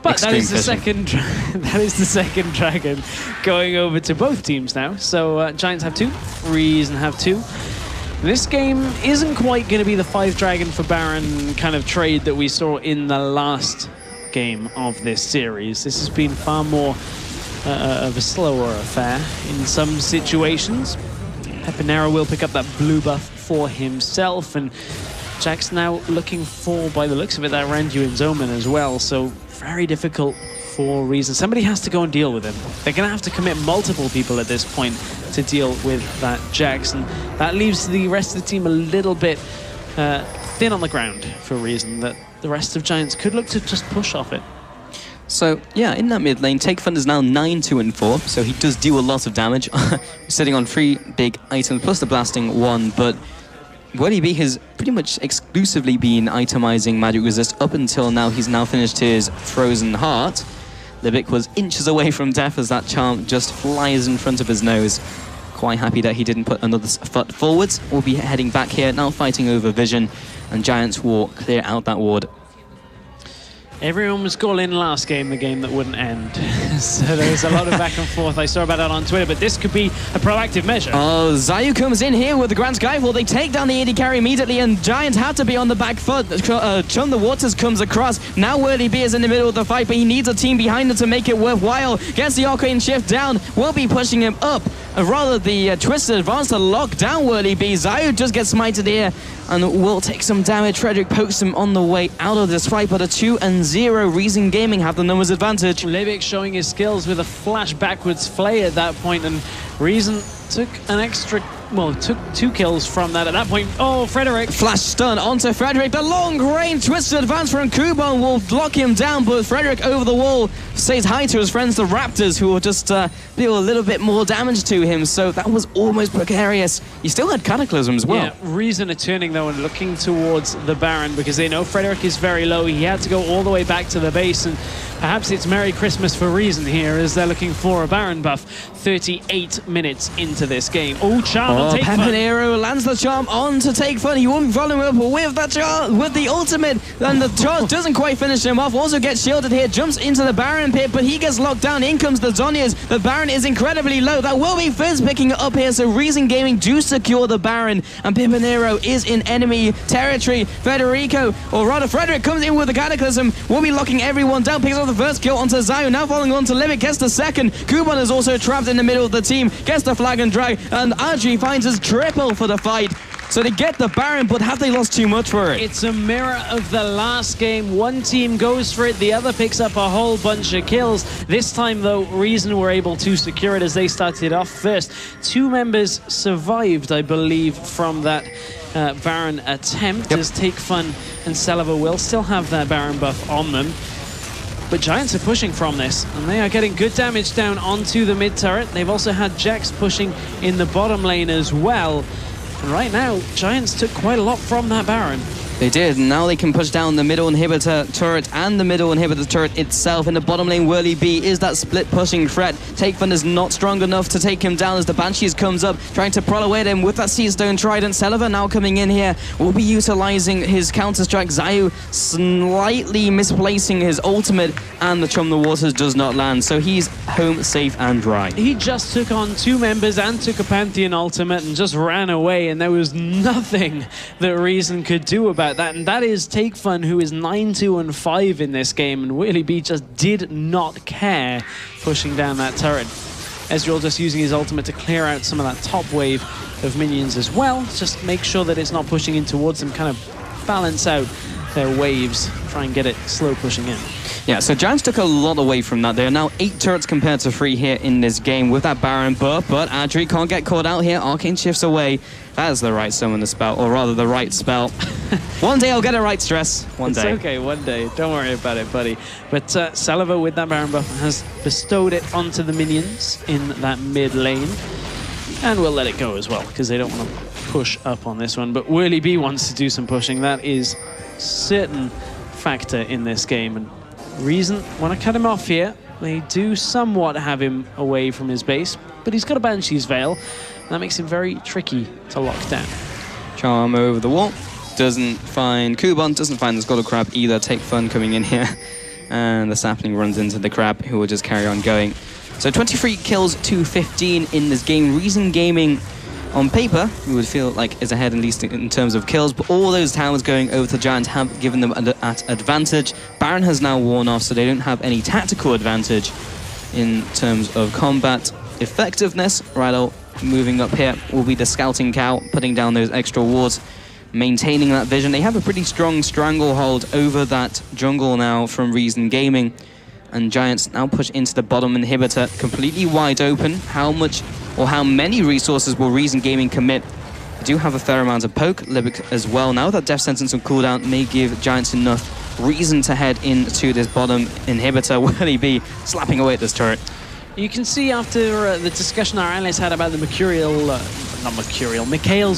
But that is the second dragon going over to both teams now. So Giants have 2, Reason have 2. This game isn't quite going to be the 5 dragon for Baron kind of trade that we saw in the last game of this series. This has been far more of a slower affair in some situations. Peppinero will pick up that blue buff for himself, and Jack's now looking for, by the looks of it, that Randuin's Omen as well, so very difficult for Reason. Somebody has to go and deal with him. They're going to have to commit multiple people at this point to deal with that Jax, and that leaves the rest of the team a little bit thin on the ground for Reason, that the rest of Giants could look to just push off it. So, yeah, in that mid lane, Takefun is now 9-2-4, so he does do a lot of damage. Sitting on 3 big items, plus the blasting 1, but Willie B has pretty much exclusively been itemizing Magic Resist up until now. He's now finished his Frozen Heart. Libic was inches away from death as that charm just flies in front of his nose. Quite happy that he didn't put another foot forwards. We'll be heading back here, now fighting over Vision, and Giants will clear out that ward. Everyone was calling last game the game that wouldn't end. So there was a lot of back and forth. I saw about that on Twitter, but this could be a proactive measure. Oh, Zayu comes in here with the Grand Skyfall. They take down the AD carry immediately, and Giants have to be on the back foot. Chun the Waters comes across. Now Whirly B is in the middle of the fight, but he needs a team behind him to make it worthwhile. Gets the Arcane Shift down. Will be pushing him up. Rather, the Twisted Advance to lock down Whirly B. Zayu just gets smited here and will take some damage. Frederick pokes him on the way out of this fight, but a 2-0. Reason Gaming have the numbers advantage. Libic showing his skills with a flash backwards flay at that point, and Reason took an extra, well, took 2 kills from that at that point. Oh, Frederick. Flash stun onto Frederick. The long range twisted advance from Kuban will lock him down, but Frederick over the wall says hi to his friends, the Raptors, who will just deal a little bit more damage to him. So that was almost precarious. He still had Cataclysm as well. Yeah, Reason are turning though and looking towards the Baron because they know Frederick is very low. He had to go all the way back to the base, and perhaps it's Merry Christmas for Reason here as they're looking for a Baron buff 38 minutes into this game. Oh, charm on Take Fun. Pepinero lands the charm on to Take Fun. He won't be following up with that charm, with the ultimate, and the charm doesn't quite finish him off. Also gets shielded here, jumps into the Baron pit, but he gets locked down. In comes the Zhonya's. The Baron is incredibly low. That will be Fizz picking it up here, so Reason Gaming do secure the Baron, and Pepinero is in enemy territory. Federico, or rather Frederick, comes in with the Cataclysm, will be locking everyone down, picks up the first kill onto Zayu, now following on to Limit, gets the second. Kuban is also trapped in the middle of the team, gets the flag and drag, and Adri finds his triple for the fight. So they get the Baron, but have they lost too much for it? It's a mirror of the last game. One team goes for it, the other picks up a whole bunch of kills. This time, though, Reason were able to secure it as they started off first. 2 members survived, I believe, from that Baron attempt, as Take Fun and Selva will still have that Baron buff on them. But Giants are pushing from this, and they are getting good damage down onto the mid turret. They've also had Jax pushing in the bottom lane as well. And right now, Giants took quite a lot from that Baron. They did, and now they can push down the middle inhibitor turret and the middle inhibitor turret itself. In the bottom lane, Whirly B is that split pushing threat. Take Fun is not strong enough to take him down as the Banshees comes up, trying to prowl away at him with that Sea Stone Trident. Selva now coming in here, will be utilizing his counter-strike. Zayu slightly misplacing his ultimate, and the Chum the Waters does not land, so he's home safe and dry. He just took on 2 members and took a Pantheon ultimate and just ran away, and there was nothing that Reason could do about that, and that is Take Fun, who is 9-2-5 in this game, and Whirly B just did not care pushing down that turret. Ezreal just using his ultimate to clear out some of that top wave of minions as well, just make sure that it's not pushing in towards them, kind of balance out their waves, try and get it slow pushing in. Yeah, so Giants took a lot away from that. There are now 8 turrets compared to 3 here in this game with that Baron, but Adri can't get caught out here. Arcane shifts away. That is the right summon the spell, or rather the right spell. One day I'll get it right, Stress. One day. It's okay, one day. Don't worry about it, buddy. But Selva with that Baron buff has bestowed it onto the minions in that mid lane. And we'll let it go as well, because they don't want to push up on this one. But Whirly B wants to do some pushing. That is certain factor in this game. And Reason want to cut him off here. They do somewhat have him away from his base, but he's got a Banshee's Veil. That makes him very tricky to lock down. Charm over the wall. Doesn't find Kuban, doesn't find the Skull Crab either. Take Fun coming in here. And the Sapling runs into the Crab, who will just carry on going. So 23 kills to 15 in this game. Reason Gaming, on paper, you would feel like is ahead at least in terms of kills, but all those towers going over to Giants have given them an advantage. Baron has now worn off, so they don't have any tactical advantage in terms of combat effectiveness. Rydell moving up here will be the scouting cow, putting down those extra wards, maintaining that vision. They have a pretty strong stranglehold over that jungle now from Reason Gaming. And Giants now push into the bottom inhibitor, completely wide open. How much or how many resources will Reason Gaming commit? They do have a fair amount of poke, Libic as well. Now that Death Sentence on cooldown may give Giants enough reason to head into this bottom inhibitor. Will he be slapping away at this turret? You can see after the discussion our analysts had about the Mikhail's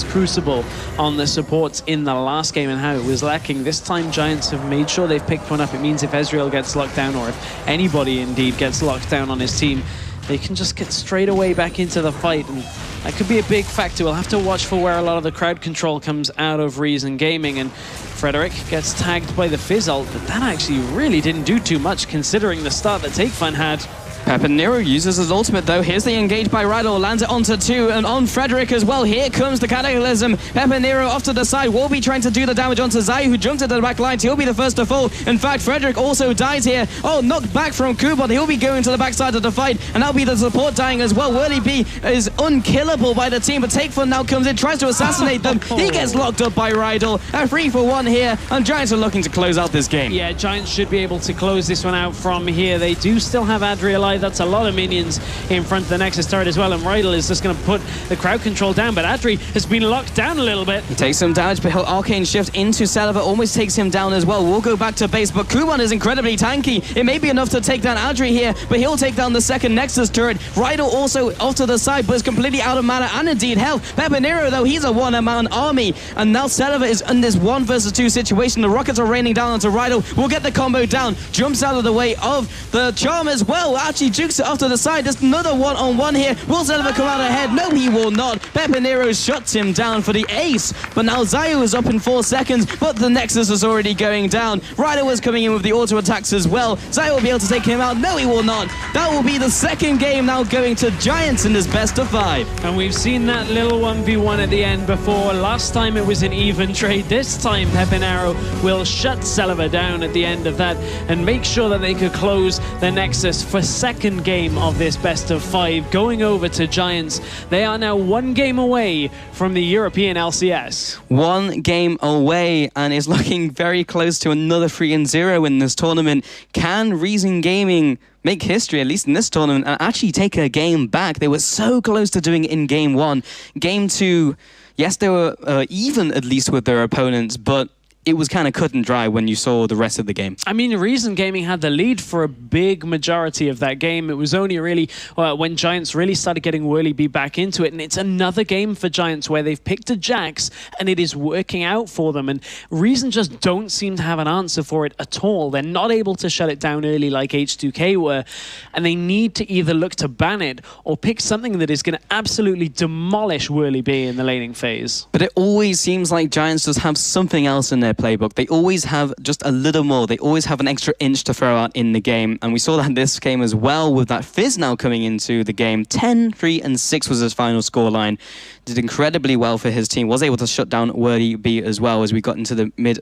Crucible on the supports in the last game and how it was lacking. This time Giants have made sure they've picked one up. It means if Ezreal gets locked down, or if anybody indeed gets locked down on his team, they can just get straight away back into the fight, and that could be a big factor. We'll have to watch for where a lot of the crowd control comes out of Reason Gaming, and Frederick gets tagged by the Fizz ult, but that actually really didn't do too much considering the start that Take Fun had. Pepinero uses his ultimate though. Here's the engage by Rydell, lands it onto 2 and on Frederick as well. Here comes the Cataclysm. Pepinero off to the side, will be trying to do the damage onto Zayu, who jumped into the back line. He'll be the first to fall. In fact, Frederick also dies here. Oh, knocked back from Kuban. He'll be going to the backside of the fight, and that'll be the support dying as well. Whirly B is unkillable by the team, but Take Fun now comes in, tries to assassinate them. He gets locked up by Rydell. A 3-for-1 here, and Giants are looking to close out this game. Yeah, Giants should be able to close this one out from here. They do still have Adri alive. 5. That's a lot of minions in front of the Nexus turret as well, and Rydell is just going to put the crowd control down, but Adri has been locked down a little bit. He takes some damage, but he'll arcane shift into Celiva, almost takes him down as well. We'll go back to base, but Kuban is incredibly tanky. It may be enough to take down Adri here, but he'll take down the second Nexus turret. Rydell also off to the side, but is completely out of mana and indeed health. Pepinero, though, he's a one-man army, and now Celiva is in this 1 versus 2 situation. The rockets are raining down onto Rydell. We'll get the combo down, jumps out of the way of the charm as well. Actually jukes it off to the side. There's another one-on-one here. Will Celiva come out ahead? No, he will not. Pepinero shuts him down for the ace, but now Zayu is up in 4 seconds, but the Nexus is already going down. Rydell was coming in with the auto attacks as well. Zayu will be able to take him out. No, he will not. That will be the second game now going to Giants in this best of 5. And we've seen that little 1v1 at the end before. Last time it was an even trade. This time Pepinero will shut Celiva down at the end of that and make sure that they could close the Nexus for second game of this best of 5, going over to Giants. They are now 1 game away from the European LCS. 1 game away, and it's looking very close to another 3-0 in this tournament. Can Reason Gaming make history, at least in this tournament, and actually take a game back? They were so close to doing it in game 1. Game 2, yes, they were even at least with their opponents, but it was kind of cut and dry when you saw the rest of the game. I mean, Reason Gaming had the lead for a big majority of that game. It was only really when Giants really started getting Whirly back into it, and it's another game for Giants where they've picked a Jax and it is working out for them, and Reason just don't seem to have an answer for it at all. They're not able to shut it down early like H2K were, and they need to either look to ban it or pick something that is going to absolutely demolish Whirly in the laning phase. But it always seems like Giants just have something else in their playbook. They always have just a little more. They always have an extra inch to throw out in the game, and we saw that in this game as well with that Fizz now coming into the game. 10-3-6 was his final scoreline. Did incredibly well for his team. Was able to shut down Whirly as well as we got into the mid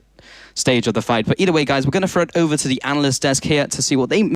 stage of the fight. But either way, guys, we're going to throw it over to the analyst desk here to see what they